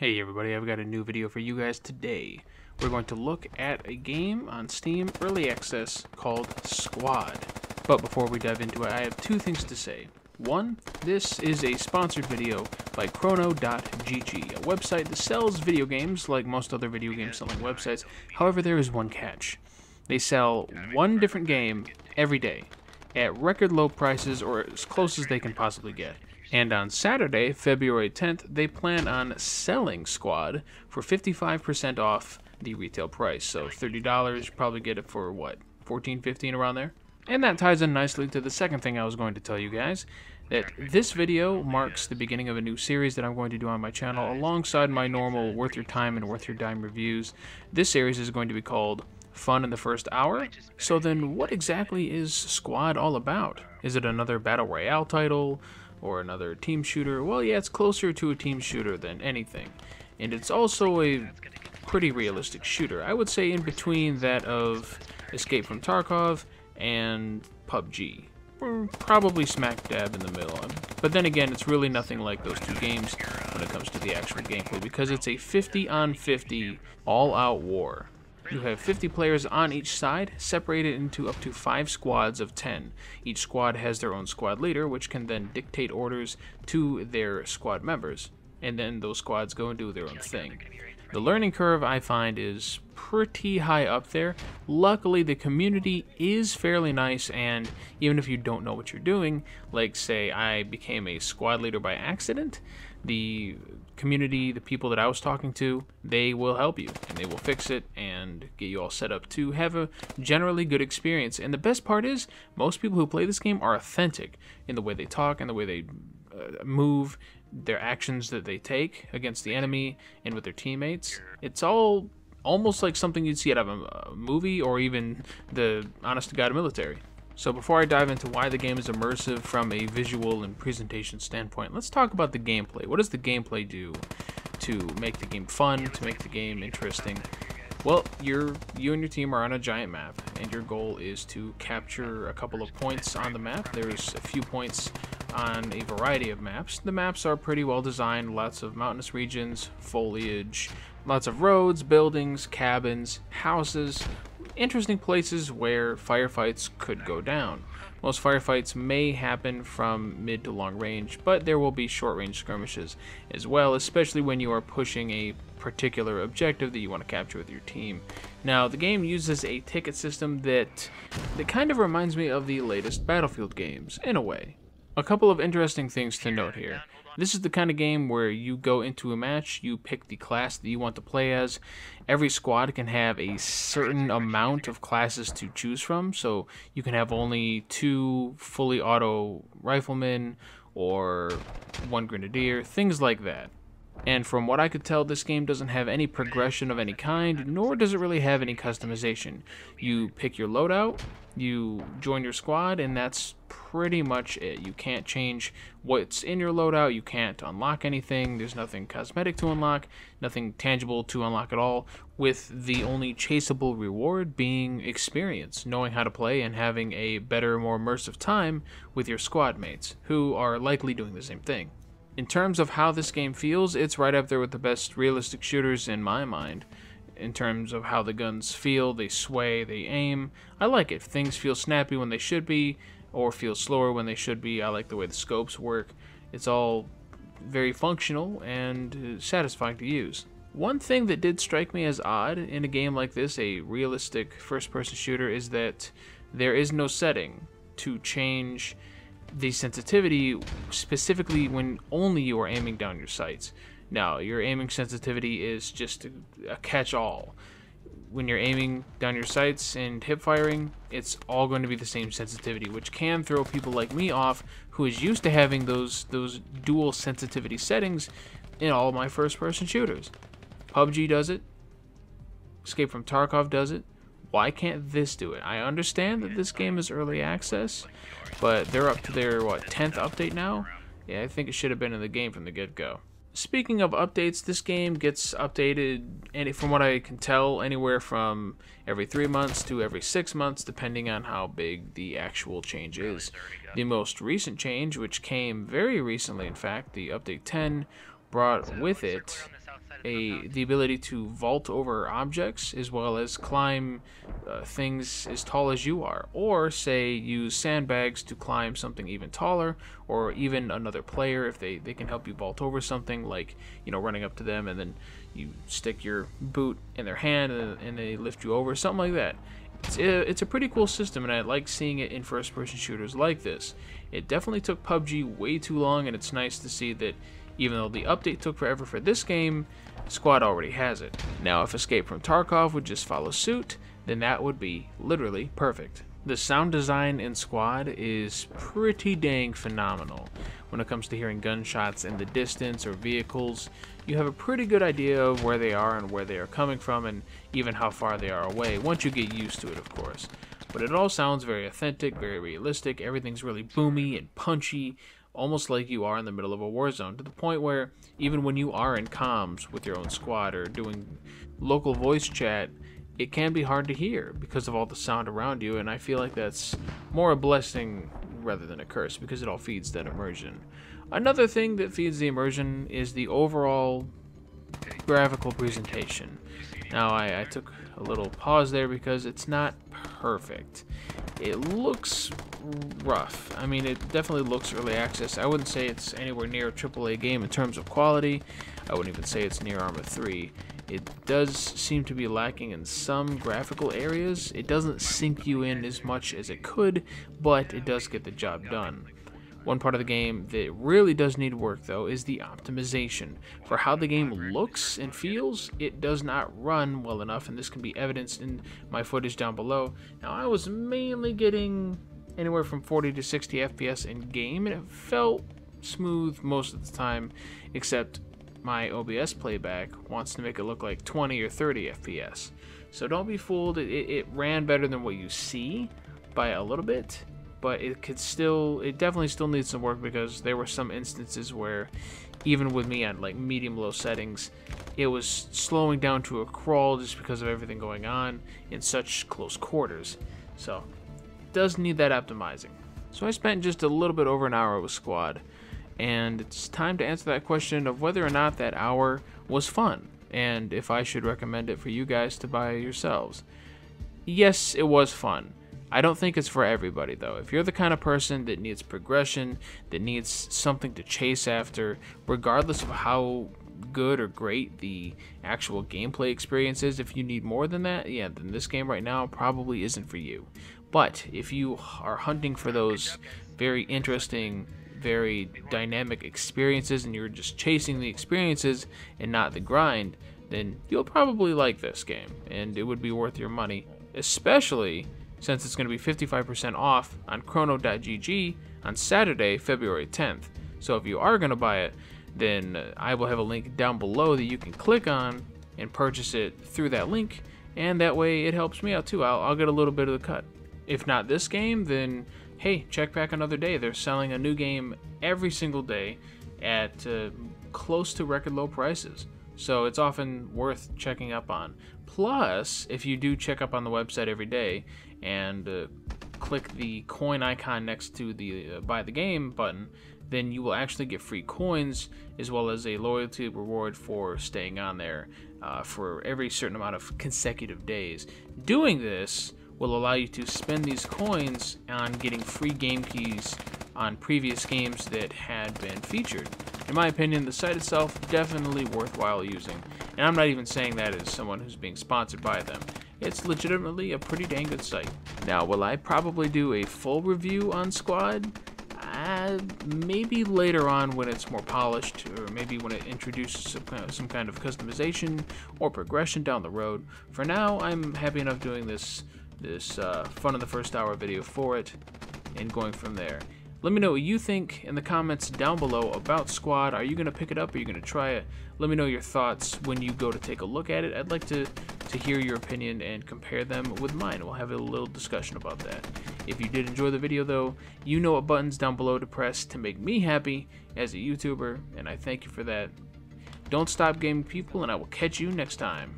Hey everybody, I've got a new video for you guys today. We're going to look at a game on Steam Early Access called Squad. But before we dive into it, I have two things to say. One, this is a sponsored video by Chrono.gg, a website that sells video games like most other video game selling websites. However, there is one catch. They sell one different game every day at record low prices, or as close as they can possibly get. And on Saturday, February 10th, they plan on selling Squad for 55% off the retail price. So $30, probably get it for what, $14, $15 around there? And that ties in nicely to the second thing I was going to tell you guys, that this video marks the beginning of a new series that I'm going to do on my channel alongside my normal Worth Your Time and Worth Your Dime reviews. This series is going to be called Fun in the First Hour. So then what exactly is Squad all about? Is it another Battle Royale title? Or another team shooter? Well, yeah, it's closer to a team shooter than anything. And it's also a pretty realistic shooter. I would say in between that of Escape from Tarkov and PUBG. We're probably smack dab in the middle. But then again, it's really nothing like those two games when it comes to the actual gameplay, because it's a 50-on-50 all-out war. You have 50 players on each side, separated into up to 5 squads of 10. Each squad has their own squad leader, which can then dictate orders to their squad members. And then those squads go and do their own thing. The learning curve, I find, is pretty high up there. Luckily, the community is fairly nice, and even if you don't know what you're doing, like say I became a squad leader by accident, the community, the people that I was talking to, they will help you and they will fix it and get you all set up to have a generally good experience. And the best part is, most people who play this game are authentic in the way they talk and the way they move, their actions that they take against the enemy and with their teammates. It's all almost like something you'd see out of a movie or even the honest-to-God military. So before I dive into why the game is immersive from a visual and presentation standpoint, let's talk about the gameplay. What does the gameplay do to make the game fun, to make the game interesting? Well, you and your team are on a giant map, and your goal is to capture a couple of points on the map. There's a few points on a variety of maps. The maps are pretty well designed, lots of mountainous regions, foliage, lots of roads, buildings, cabins, houses, interesting places where firefights could go down. Most firefights may happen from mid to long range, but there will be short range skirmishes as well, especially when you are pushing a particular objective that you want to capture with your team. Now, the game uses a ticket system that kind of reminds me of the latest Battlefield games, in a way. A couple of interesting things to note here. This is the kind of game where you go into a match, you pick the class that you want to play as. Every squad can have a certain amount of classes to choose from, so you can have only 2 fully auto riflemen or 1 grenadier, things like that. And from what I could tell, this game doesn't have any progression of any kind, nor does it really have any customization. You pick your loadout, you join your squad, and that's pretty much it. You can't change what's in your loadout, you can't unlock anything, there's nothing cosmetic to unlock, nothing tangible to unlock at all, with the only chaseable reward being experience, knowing how to play and having a better, more immersive time with your squad mates, who are likely doing the same thing. In terms of how this game feels, it's right up there with the best realistic shooters in my mind. In terms of how the guns feel, they sway, they aim. I like it. Things feel snappy when they should be, or feel slower when they should be. I like the way the scopes work. It's all very functional and satisfying to use. One thing that did strike me as odd in a game like this, a realistic first-person shooter, is that there is no setting to change the sensitivity, specifically when only you are aiming down your sights. Now, your aiming sensitivity is just a catch-all. When you're aiming down your sights and hip firing, it's all going to be the same sensitivity, which can throw people like me off, who is used to having those dual sensitivity settings in all of my first-person shooters. PUBG does it. Escape from Tarkov does it. Why can't this do it? I understand that this game is early access, but they're up to their, 10th update now? Yeah, I think it should have been in the game from the get-go. Speaking of updates, this game gets updated, from what I can tell, anywhere from every 3 months to every 6 months, depending on how big the actual change is. The most recent change, which came very recently, in fact, the update 10, brought with it the ability to vault over objects as well as climb things as tall as you are, or say use sandbags to climb something even taller, or even another player if they can help you vault over something, like, you know, running up to them and then you stick your boot in their hand and they lift you over, something like that. It's a pretty cool system, and I like seeing it in first-person shooters like this. It definitely took PUBG way too long, and it's nice to see that even though the update took forever for this game, Squad already has it. Now, if Escape from Tarkov would just follow suit, then that would be literally perfect. The sound design in Squad is pretty dang phenomenal. When it comes to hearing gunshots in the distance or vehicles, you have a pretty good idea of where they are and where they are coming from, and even how far they are away, once you get used to it, of course. But it all sounds very authentic, very realistic. Everything's really boomy and punchy, almost like you are in the middle of a war zone, to the point where even when you are in comms with your own squad or doing local voice chat, it can be hard to hear because of all the sound around you, and I feel like that's more a blessing rather than a curse, because it all feeds that immersion. Another thing that feeds the immersion is the overall graphical presentation. Now, I took a little pause there because it's not perfect. It looks rough. I mean, it definitely looks early access. I wouldn't say it's anywhere near a AAA game in terms of quality. I wouldn't even say it's near Arma 3. It does seem to be lacking in some graphical areas. It doesn't sink you in as much as it could, but it does get the job done. One part of the game that really does need work, though, is the optimization. For how the game looks and feels, it does not run well enough, and this can be evidenced in my footage down below. Now, I was mainly getting anywhere from 40 to 60 FPS in game, and it felt smooth most of the time, except my OBS playback wants to make it look like 20 or 30 FPS. So don't be fooled. It ran better than what you see by a little bit, but it definitely still needs some work, because there were some instances where even with me at like medium-low settings, it was slowing down to a crawl just because of everything going on in such close quarters. So it does need that optimizing. So I spent just a little bit over an hour with Squad, and it's time to answer that question of whether or not that hour was fun, and if I should recommend it for you guys to buy yourselves. Yes, it was fun. I don't think it's for everybody, though. If you're the kind of person that needs progression, that needs something to chase after, regardless of how good or great the actual gameplay experience is, if you need more than that, yeah, then this game right now probably isn't for you. But if you are hunting for those very interesting, very dynamic experiences, and you're just chasing the experiences and not the grind, then you'll probably like this game, and it would be worth your money, especially since it's going to be 55% off on chrono.gg on Saturday, February 10th. So if you are going to buy it, then I will have a link down below that you can click on and purchase it through that link, and that way it helps me out too. I'll get a little bit of the cut. If not this game, then hey, check back another day. They're selling a new game every single day at close to record low prices, so it's often worth checking up on. Plus, if you do check up on the website every day and click the coin icon next to the buy the game button, then you will actually get free coins as well as a loyalty reward for staying on there for every certain amount of consecutive days. Doing this will allow you to spend these coins on getting free game keys on previous games that had been featured. In my opinion, the site itself definitely worthwhile using, and I'm not even saying that as someone who's being sponsored by them. It's legitimately a pretty dang good site. Now, will I probably do a full review on Squad? Maybe later on when it's more polished, or maybe when it introduces some kind of customization or progression down the road. For now, I'm happy enough doing this fun in the first hour video for it and going from there. Let me know what you think in the comments down below about Squad. Are you going to pick it up? Are you going to try it? Let me know your thoughts when you go to take a look at it. I'd like to hear your opinion and compare them with mine. We'll have a little discussion about that. If you did enjoy the video, though, you know what buttons down below to press to make me happy as a YouTuber, and I thank you for that. Don't stop gaming, people, and I will catch you next time.